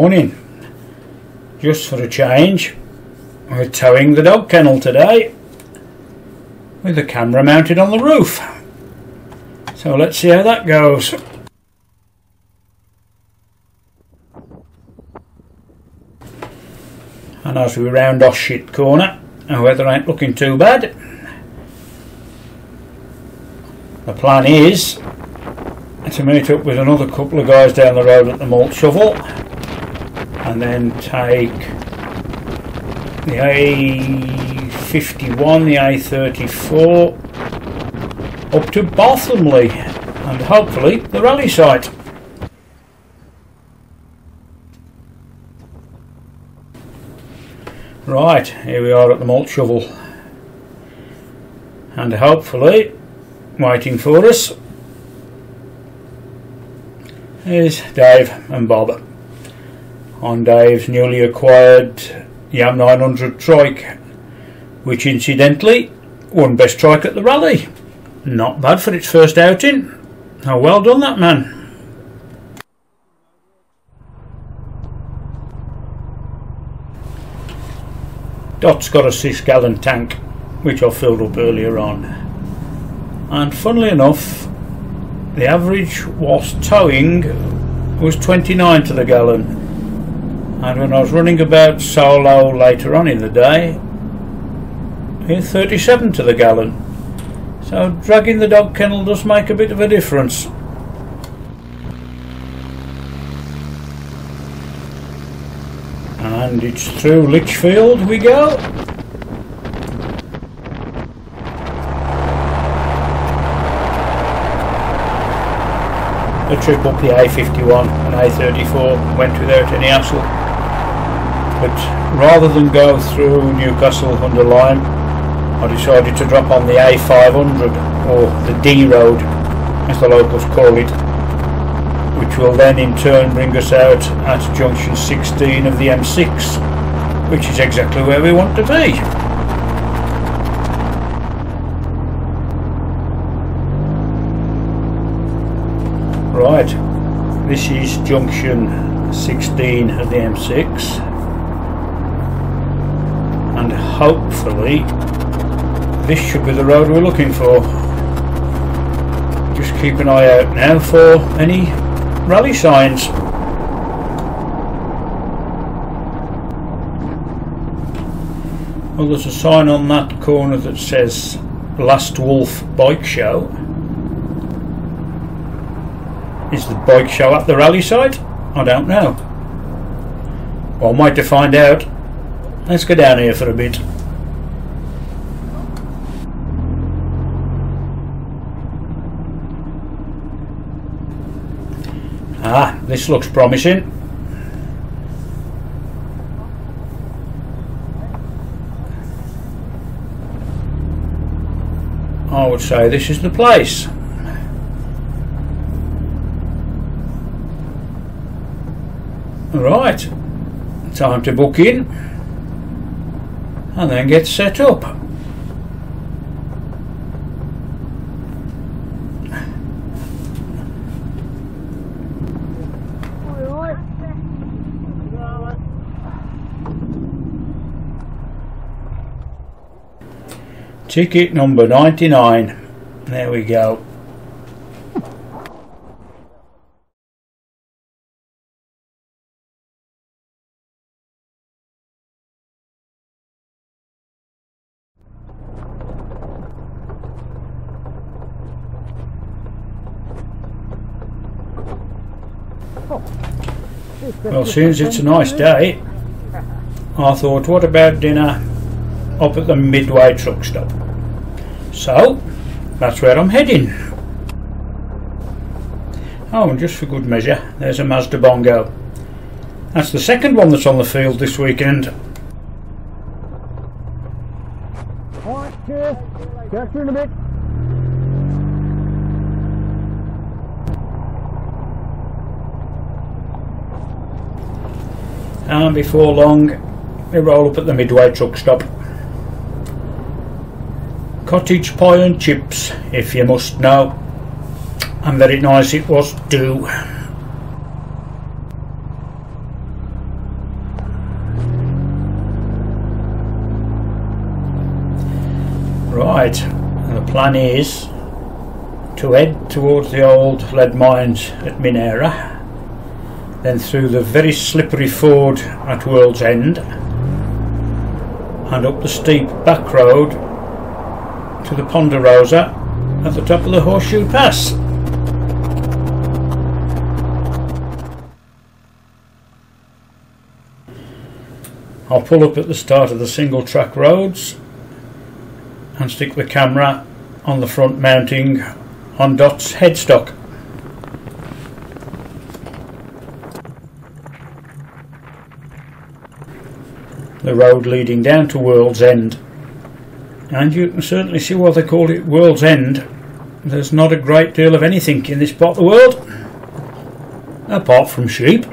morning. Just for a change, we're towing the dog kennel today with the camera mounted on the roof. So let's see how that goes. And as we round off shit corner, the weather ain't looking too bad. The plan is to meet up with another couple of guys down the road at the malt shovel and then take the A51, the A34 up to Barthomley and hopefully the rally site. Right, here we are at the malt shovel and hopefully waiting for us is Dave and Bob on Dave's newly acquired Yam 900 trike, which incidentally won best trike at the rally. Not bad for its first outing. Oh, well done that man. Dot's got a 6-gallon tank which I filled up earlier on, and funnily enough the average whilst towing was 29 to the gallon, and when I was running about solo later on in the day, 37 to the gallon. So dragging the dog kennel does make a bit of a difference. And it's through Lichfield we go. The trip up the A51 and A34 went without any hassle, but rather than go through Newcastle under Lyme, I decided to drop on the A500, or the D road as the locals call it, which will then in turn bring us out at junction 16 of the M6, which is exactly where we want to be. Right, this is junction 16 of the M6, and hopefully this should be the road we're looking for. Just keep an eye out now for any rally signs. Well, there's a sign on that corner that says Last Wolf Bike Show. Is the bike show at the rally site? I don't know. Well, I might to find out. Let's go down here for a bit. Ah, this looks promising. I would say this is the place. Right, time to book in and then get set up. Ticket number 99. There we go. Well, since it's a nice day, I thought, what about dinner up at the Midway truck stop? So that's where I'm heading. Oh, and just for good measure, there's a Mazda Bongo. That's the second one that's on the field this weekend. Alright, cheers. Catch you in a bit. And before long we roll up at the Midway truck stop. Cottage pie and chips, if you must know, and very nice it was too. Right, and the plan is to head towards the old lead mines at Minera, then through the very slippery ford at World's End, and up the steep back road to the Ponderosa at the top of the Horseshoe Pass. I'll pull up at the start of the single track roads and stick the camera on the front mounting on Dot's headstock. The road leading down to World's End, and you can certainly see why they call it World's End. There's not a great deal of anything in this part of the world apart from sheep.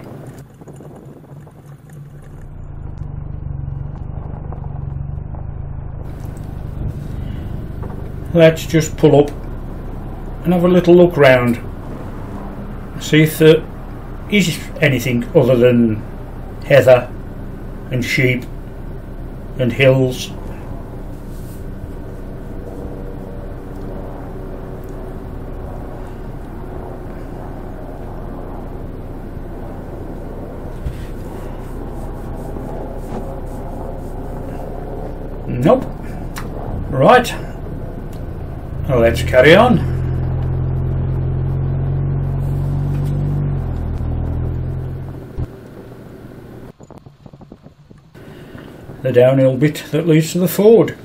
Let's just pull up and have a little look round, see if there is anything other than heather and sheep and hills. Nope. Right. Well, let's carry on. The downhill bit that leads to the ford,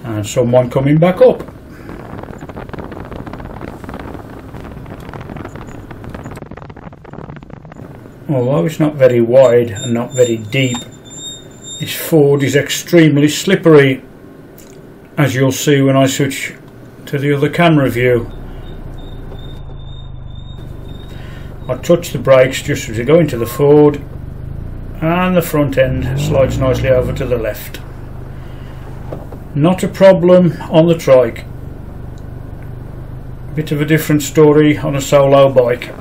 and someone coming back up. Although it's not very wide and not very deep, this ford is extremely slippery, as you'll see when I switch to the other camera view. I touch the brakes just as we go into the ford, and the front end slides nicely over to the left. Not a problem on the trike. Bit of a different story on a solo bike.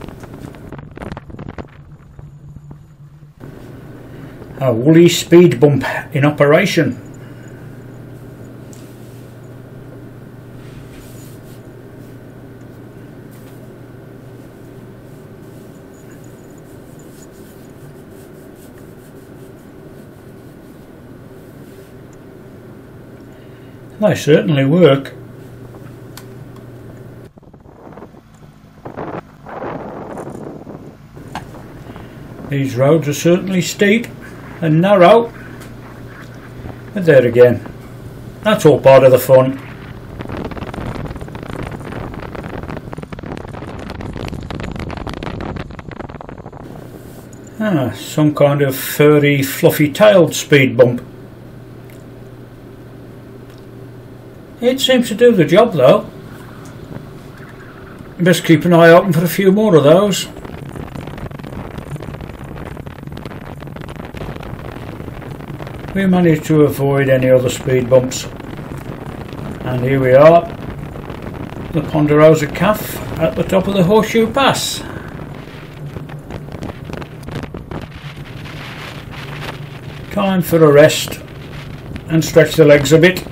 A woolly speed bump in operation. They certainly work. These roads are certainly steep and narrow, but there again, that's all part of the fun. Some kind of furry, fluffy-tailed speed bump. It seems to do the job though. Best keep an eye open for a few more of those. We managed to avoid any other speed bumps, and here we are, the Ponderosa Calf at the top of the Horseshoe Pass. Time for a rest and stretch the legs a bit.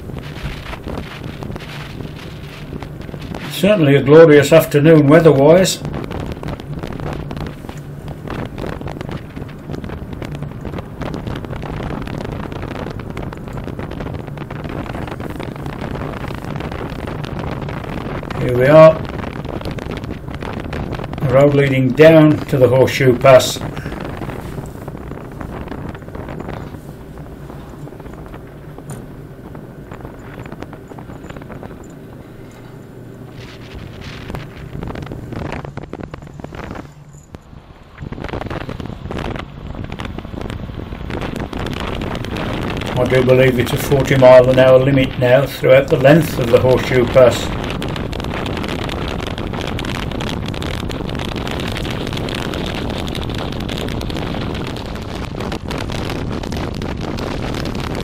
Certainly a glorious afternoon weather-wise. Here we are, the road leading down to the Horseshoe Pass. I do believe it's a 40-mile-an-hour limit now throughout the length of the Horseshoe Pass.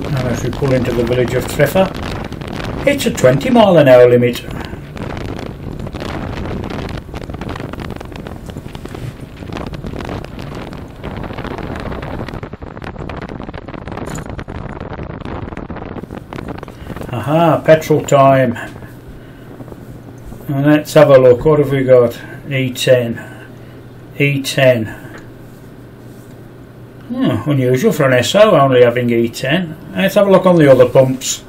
And as we pull into the village of Treffer, it's a 20-mile-an-hour limit. Aha, petrol time. And let's have a look. What have we got? E10. E10. Unusual for an SO only having E10. Let's have a look on the other pumps.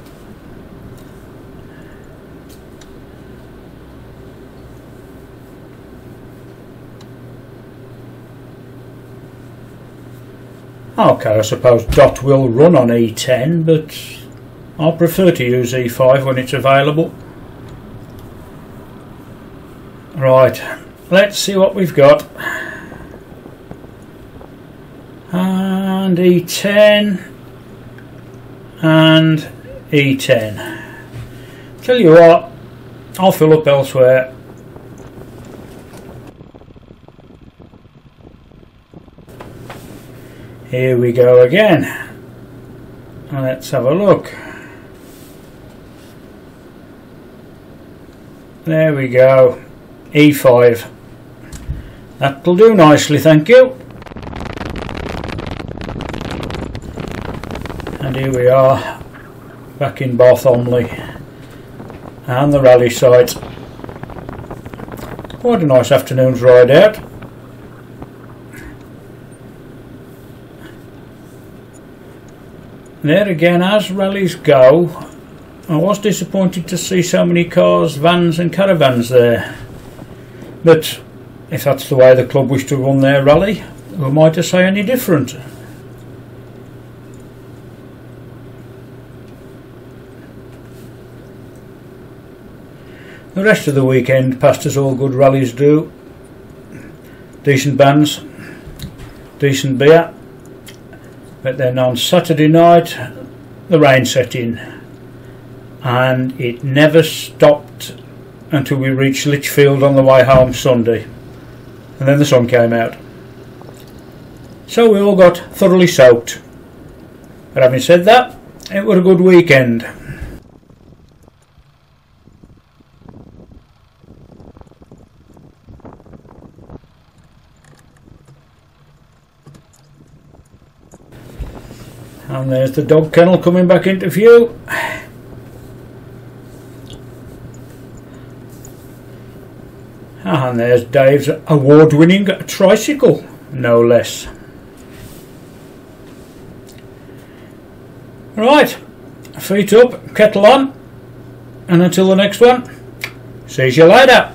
Okay, I suppose DOT will run on E10, but I prefer to use E5 when it's available. Right, let's see what we've got. And E10 and E10. Tell you what, I'll fill up elsewhere. Here we go again. Let's have a look. There we go. E5. That'll do nicely, thank you. And here we are, back in Barthomley and the rally site. Quite a nice afternoon's ride out. There again, as rallies go, I was disappointed to see so many cars, vans and caravans there. But if that's the way the club wish to run their rally, who am I to say any different? The rest of the weekend passed as all good rallies do. Decent bands, decent beer. But then on Saturday night the rain set in and it never stopped until we reached Lichfield on the way home Sunday, and then the sun came out. So we all got thoroughly soaked. But having said that, it was a good weekend. And there's the dog kennel coming back into view. And there's Dave's award-winning tricycle, no less. Right, feet up, kettle on, and until the next one, see you later.